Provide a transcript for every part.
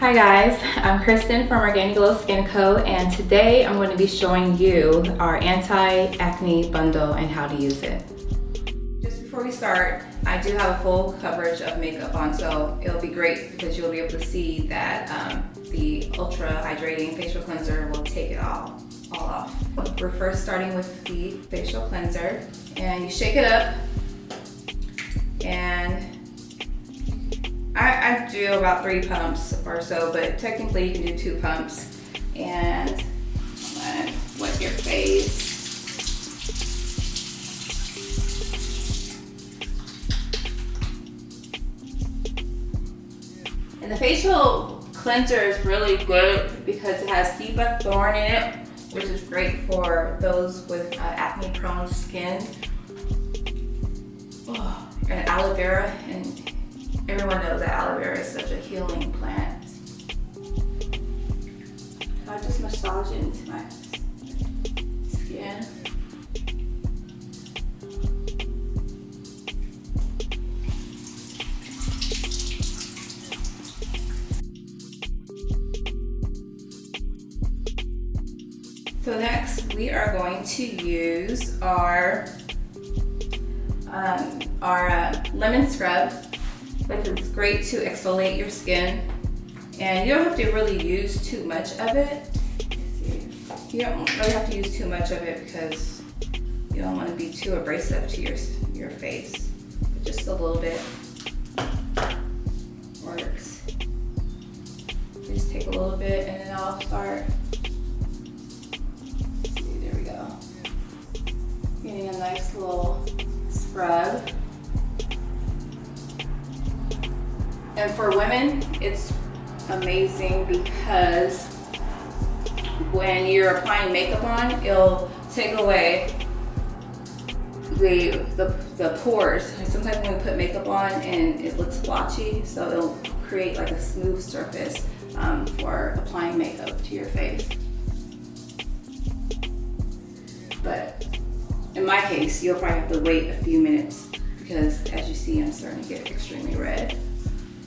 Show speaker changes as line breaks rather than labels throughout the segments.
Hi guys, I'm Kristin from OrganiGlowSkinCo, and today I'm going to be showing you our anti-acne bundle and how to use it. Just before we start, I do have a full coverage of makeup on, so it'll be great because you'll be able to see that the Ultra Hydrating Facial Cleanser will take it all off. We're first starting with the facial cleanser, and you shake it up, and I do about 3 pumps or so, but technically you can do 2 pumps. And wet your face. And the facial cleanser is really good because it has sea buckthorn in it, which is great for those with acne prone skin. Oh, and aloe vera, and everyone knows that aloe vera is such a healing plant. So I just massage it into my skin. So next we are going to use our lemon scrub, which is great to exfoliate your skin. And you don't have to really use too much of it. You don't really have to use too much of it because you don't want to be too abrasive to your face. But just a little bit works. Just take a little bit and then I'll start. See, there we go. Getting a nice little scrub. And for women, it's amazing because when you're applying makeup on, it'll take away the pores. Sometimes when we put makeup on and it looks blotchy, so it'll create like a smooth surface for applying makeup to your face. But in my case, you'll probably have to wait a few minutes because as you see, I'm starting to get extremely red.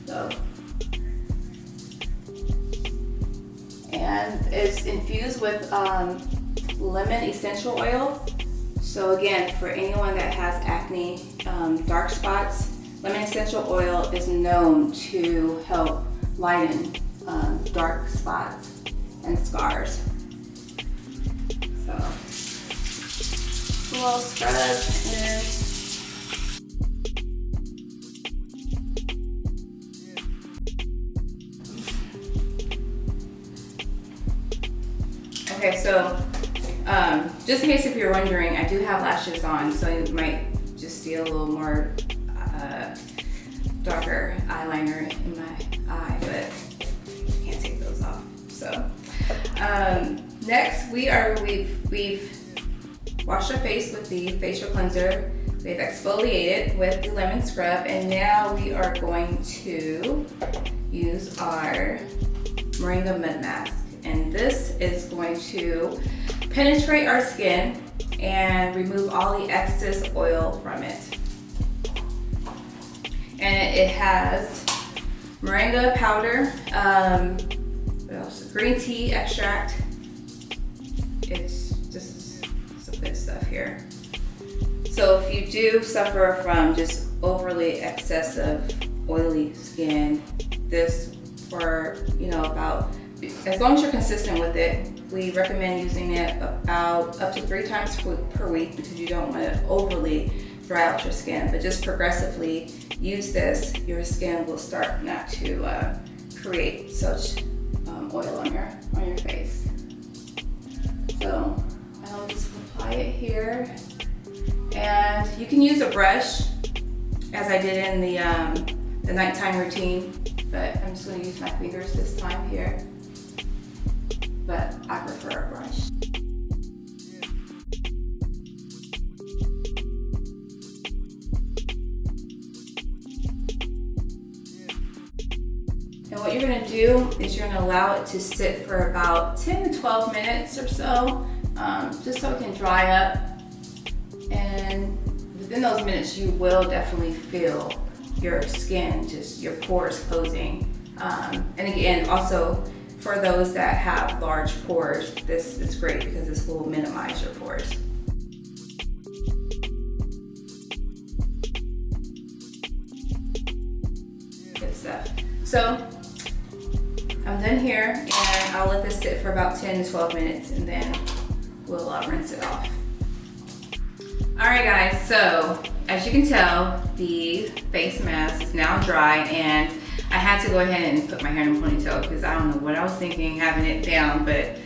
So, and it's infused with lemon essential oil. So again, for anyone that has acne, dark spots, lemon essential oil is known to help lighten dark spots and scars. So, a little scrub and okay, so just in case if you're wondering, I do have lashes on, so you might just see a little more darker eyeliner in my eye, but I can't take those off. So next we've washed our face with the facial cleanser. We've exfoliated with the lemon scrub, and now we are going to use our Moringa Mud Mask. And this is going to penetrate our skin and remove all the excess oil from it. And it has moringa powder, what else? Green tea extract. It's just some good stuff here. So if you do suffer from just overly excessive oily skin, this for about as long as you're consistent with it, we recommend using it about up to 3 times per week because you don't want to overly dry out your skin. But just progressively use this, your skin will start not to create such oil on your face. So I'll just apply it here, and you can use a brush, as I did in the nighttime routine. But I'm just going to use my fingers this time here. But I prefer a brush. And what you're going to do is you're going to allow it to sit for about 10 to 12 minutes or so, just so it can dry up. And within those minutes, you will definitely feel your skin, just your pores closing. And again, also for those that have large pores, this is great because this will minimize your pores. Good stuff. So I'm done here, and I'll let this sit for about 10 to 12 minutes, and then we'll rinse it off. All right, guys, so as you can tell, the face mask is now dry, and I had to go ahead and put my hair in a ponytail because I don't know what I was thinking having it down, but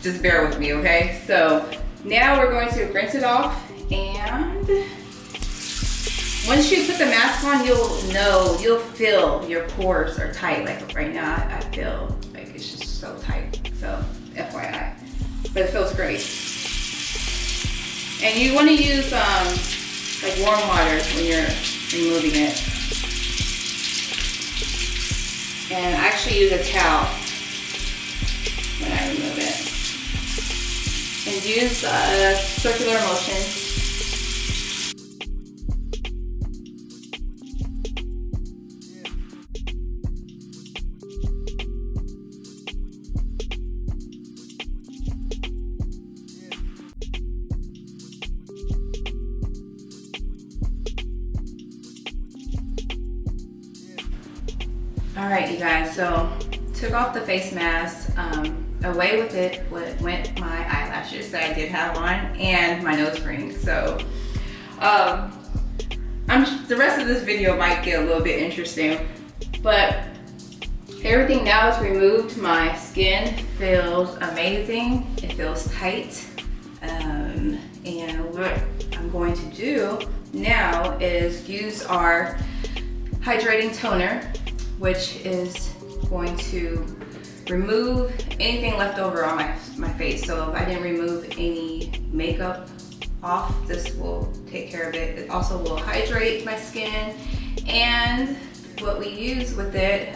just bear with me, okay? So now we're going to rinse it off, and once you put the mask on, you'll feel your pores are tight. Like right now, I feel like it's just so tight, so FYI. But it feels great. And you want to use like warm water when you're removing it. And I actually use a towel when I remove it. And use circular motion. All right, you guys, so took off the face mask. Away with it went my eyelashes that I did have on and my nose ring. So the rest of this video might get a little bit interesting, but everything now is removed. My skin feels amazing. It feels tight. And what I'm going to do now is use our hydrating toner, which is going to remove anything left over on my face. So if I didn't remove any makeup off, this will take care of it. It also will hydrate my skin. And what we use with it,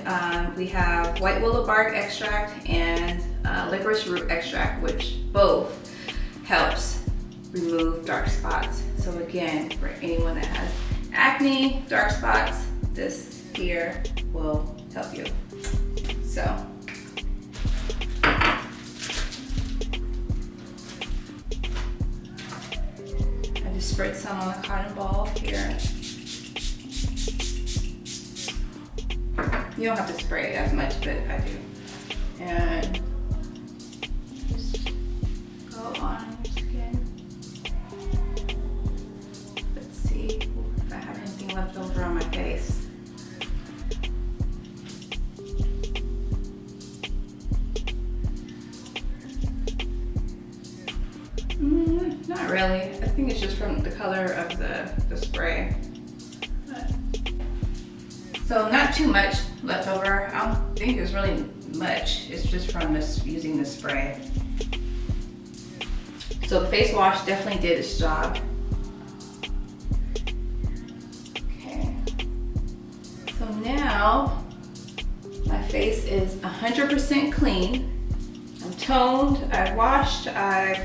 we have white willow bark extract and licorice root extract, which both helps remove dark spots. So again, for anyone that has acne, dark spots, this here will help you. So I just sprayed some on the cotton ball here. You don't have to spray it as much, but I do. And just go on your skin. Let's see if I have anything left over on my face. Not really. I think it's just from the color of the spray. But, so not too much left over. I don't think there's really much. It's just from using the spray. So the face wash definitely did its job. Okay. So now my face is 100% clean. I'm toned, I've washed, I've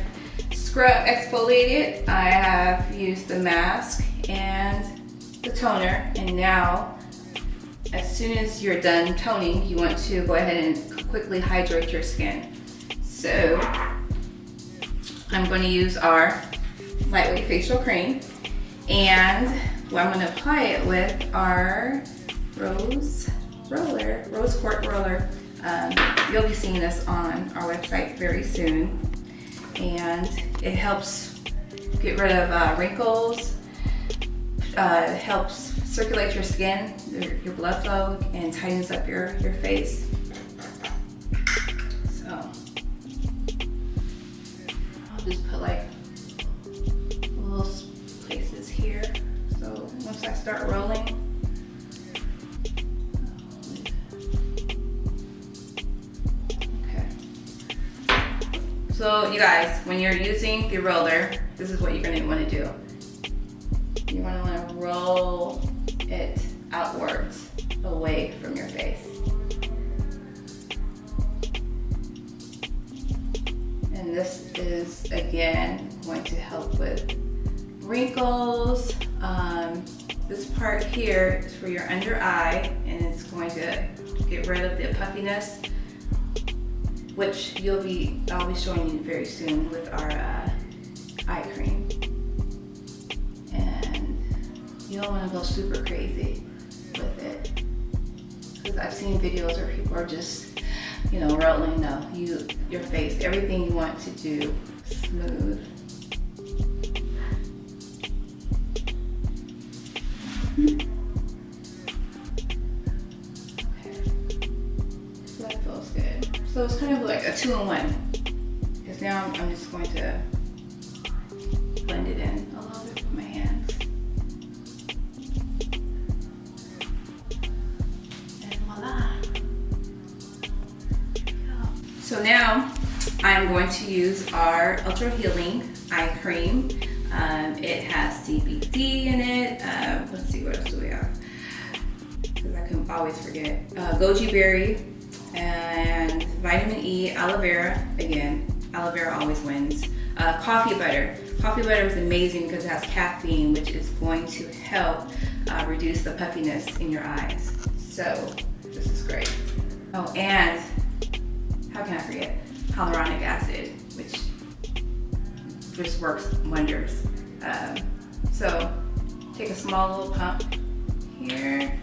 scrub exfoliated, I have used the mask and the toner, and now as soon as you're done toning, you want to go ahead and quickly hydrate your skin. So I'm going to use our lightweight facial cream, and what I'm going to apply it with our rose quartz roller. You'll be seeing this on our website very soon, and it helps get rid of wrinkles, helps circulate your skin, your blood flow, and tightens up your face. So I'll just put like little places here. So once I start rolling, so you guys, when you're using the roller, this is what you're going to want to do. You want to roll it outwards, away from your face. And this is, again, going to help with wrinkles. This part here is for your under eye, and it's going to get rid of the puffiness, which I'll be showing you very soon with our eye cream. And you don't want to go super crazy with it, because I've seen videos where people are just, you know, rolling. No, your face, everything you want to do smooth. Okay, so that feels good. So it's kind of like a 2-in-1, because now I'm just going to blend it in a little bit with my hands. And voila. So now I'm going to use our Ultra Healing Eye Cream. It has CBD in it. Let's see, what else do we have? Because I can always forget. Goji berry and vitamin E, aloe vera. Again, aloe vera always wins. Coffee butter. Coffee butter is amazing because it has caffeine, which is going to help reduce the puffiness in your eyes. So this is great. Oh, and how can I forget? Hyaluronic acid, which just works wonders. So take a small little pump here.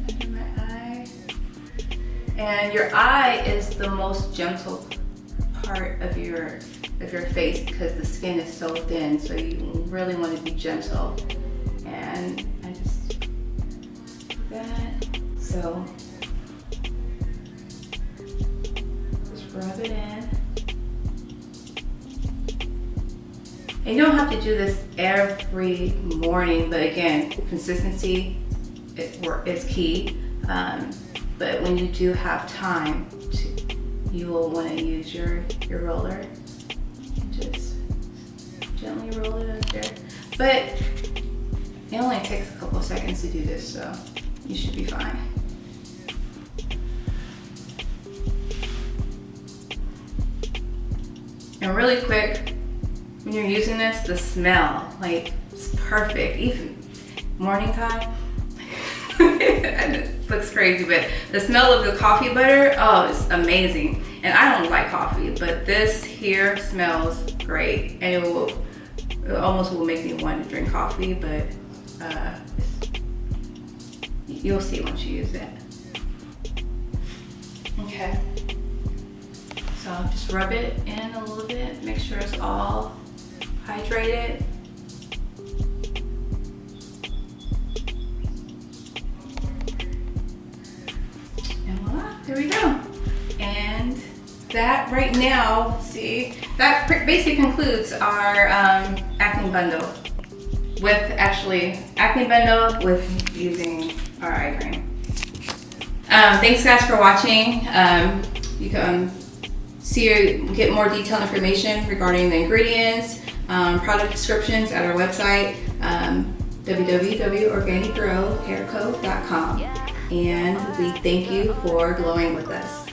Under my eye. And your eye is the most gentle part of your face because the skin is so thin, so you really want to be gentle. And I just do that. So just rub it in. And you don't have to do this every morning, but again, consistency is key. But when you do have time, you will want to use your roller. Just gently roll it up there. But it only takes a couple of seconds to do this, so you should be fine. And really quick, when you're using this, the smell, like, it's perfect. Even morning time, and it looks crazy, but the smell of the coffee butter, oh, it's amazing. And I don't like coffee, but this here smells great. And it almost will make me want to drink coffee, but you'll see once you use it. Okay. So just rub it in a little bit, make sure it's all hydrated. And voila, there we go. And that right now, see, that basically concludes our acne bundle. Acne bundle with using our eye cream. Thanks guys for watching. You can get more detailed information regarding the ingredients, product descriptions at our website, www.OrganiGrowHairCo.com. And we thank you for glowing with us.